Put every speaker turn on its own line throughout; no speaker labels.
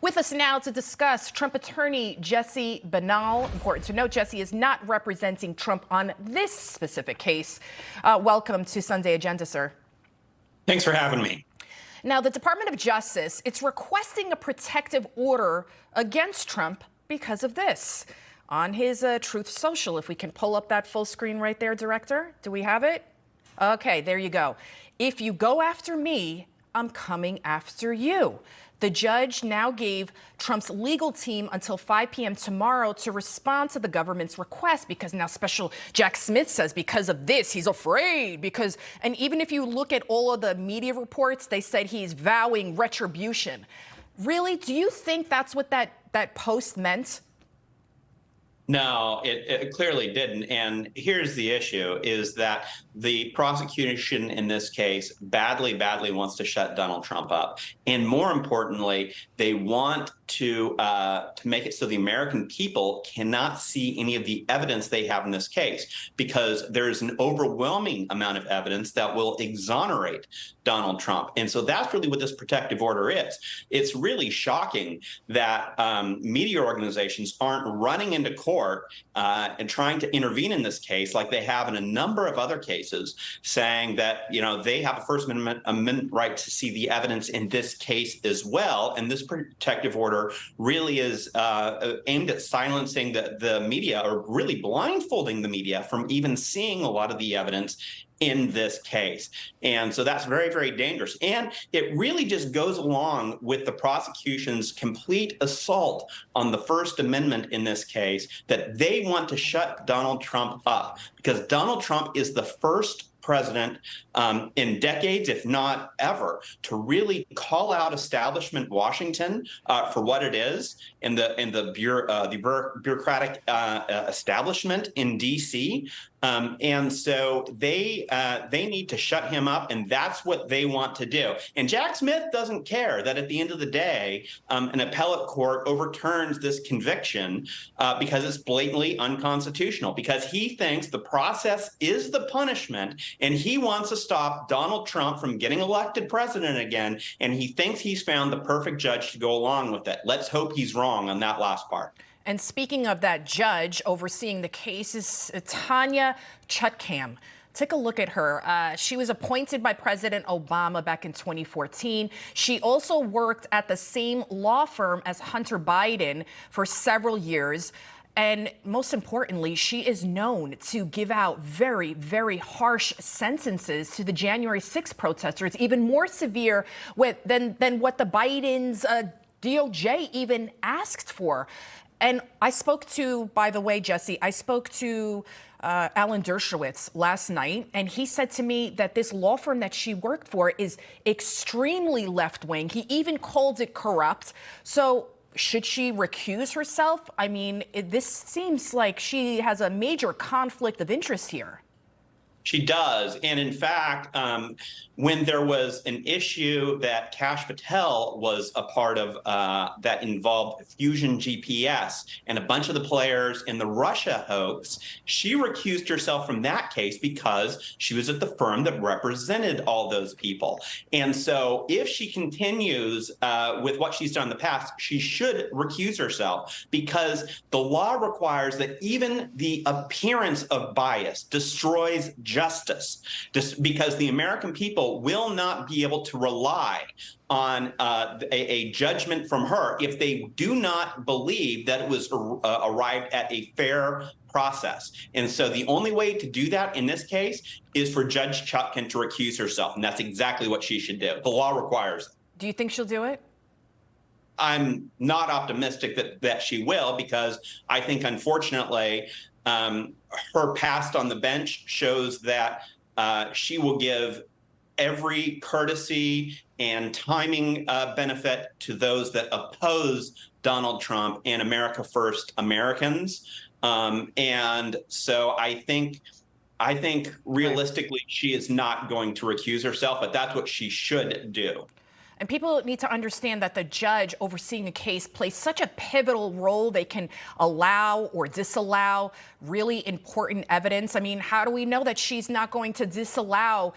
With us now to discuss, Trump attorney Jesse Binnall. Important to note, Jesse is not representing Trump on this specific case. Welcome to Sunday Agenda, sir.
Thanks for having me.
Now, the Department of Justice, it's requesting a protective order against Trump because of this. On his Truth Social, if we can pull up that full screen right there, Director. Do we have it? Okay, there you go. If you go after me, I'm coming after you. The judge now gave Trump's legal team until 5 p.m. tomorrow to respond to the government's request, because now Special Jack Smith says because of this, he's afraid and even if you look at all of the media reports, they said he's vowing retribution. Really? Do you think that's what that post meant?
No, it clearly didn't. And here's the issue, is that the prosecution in this case badly wants to shut Donald Trump up. And more importantly, they want to make it so the American people cannot see any of the evidence they have in this case, because there's an overwhelming amount of evidence that will exonerate Donald Trump. And so that's really what this protective order is. It's really shocking that media organizations aren't running into court and trying to intervene in this case like they have in a number of other cases, saying that, you know, they have a First Amendment right to see the evidence in this case as well. And this protective order really is aimed at silencing the media, or really blindfolding the media from even seeing a lot of the evidence in this case. And so that's very dangerous. And it really just goes along with the prosecution's complete assault on the First Amendment in this case, that they want to shut Donald Trump up, because Donald Trump is the first president in decades, if not ever, to really call out establishment Washington for what it is, and the bureaucratic establishment in D.C. And so they need to shut him up, and that's what they want to do. And Jack Smith doesn't care that at the end of the day, an appellate court overturns this conviction because it's blatantly unconstitutional, because he thinks the process is the punishment, and he wants to stop Donald Trump from getting elected president again, and he thinks he's found the perfect judge to go along with it. Let's hope he's wrong on that last part.
And speaking of that judge overseeing the case is Tanya Chutkan. Take a look at her. She was appointed by President Obama back in 2014. She also worked at the same law firm as Hunter Biden for several years. And most importantly, she is known to give out very harsh sentences to the January 6th protesters, even more severe than what the Biden's DOJ even asked for. And I spoke to, by the way, Jesse, I spoke to Alan Dershowitz last night, and he said to me that this law firm that she worked for is extremely left-wing. He even called it corrupt. So should she recuse herself? I mean, this seems like she has a major conflict of interest here.
She does. And in fact, when there was an issue that Kash Patel was a part of that involved Fusion GPS and a bunch of the players in the Russia hoax, she recused herself from that case because she was at the firm that represented all those people. And so if she continues with what she's done in the past, she should recuse herself, because the law requires that even the appearance of bias destroys justice, just because the American people will not be able to rely on a judgment from her if they do not believe that it was arrived at a fair process. And so the only way to do that in this case is for Judge Chutkan to recuse herself, and that's exactly what she should do. The law requires it.
Do you think she'll do it?
I'm not optimistic that she will, because I think, unfortunately, her past on the bench shows that she will give every courtesy and timing benefit to those that oppose Donald Trump and America First Americans. And so I think realistically, she is not going to recuse herself, but that's what she should do.
And people need to understand that the judge overseeing a case plays such a pivotal role. They can allow or disallow really important evidence. I mean, how do we know that she's not going to disallow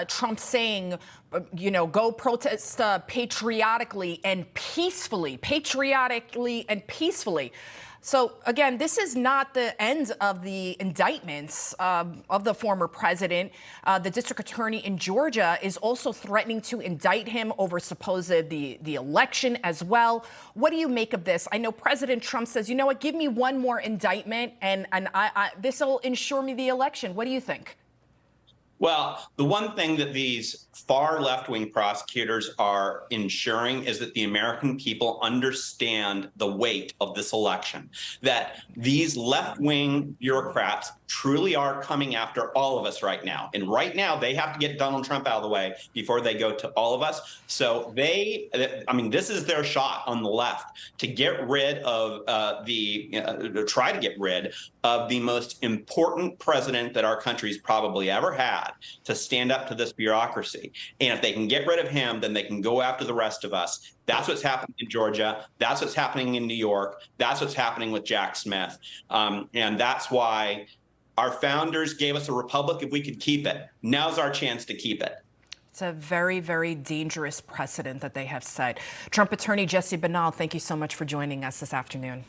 Trump saying, go protest patriotically and peacefully, So again, this is not the end of the indictments of the former president. The district attorney in Georgia is also threatening to indict him over supposed the election as well. What do you make of this? I know President Trump says, you know what, give me one more indictment and this will ensure me the election. What do you think?
Well, the one thing that these far left-wing prosecutors are ensuring is that the American people understand the weight of this election, that these left-wing bureaucrats truly are coming after all of us right now. And right now, they have to get Donald Trump out of the way before they go to all of us. So this is their shot on the left to get rid of try to get rid of the most important president that our country's probably ever had, to stand up to this bureaucracy. And if they can get rid of him, then they can go after the rest of us. That's what's happening in Georgia. That's what's happening in New York. That's what's happening with Jack Smith. And that's why our founders gave us a republic if we could keep it. Now's our chance to keep it.
It's a very, very dangerous precedent that they have set. Trump attorney Jesse Binnall, thank you so much for joining us this afternoon.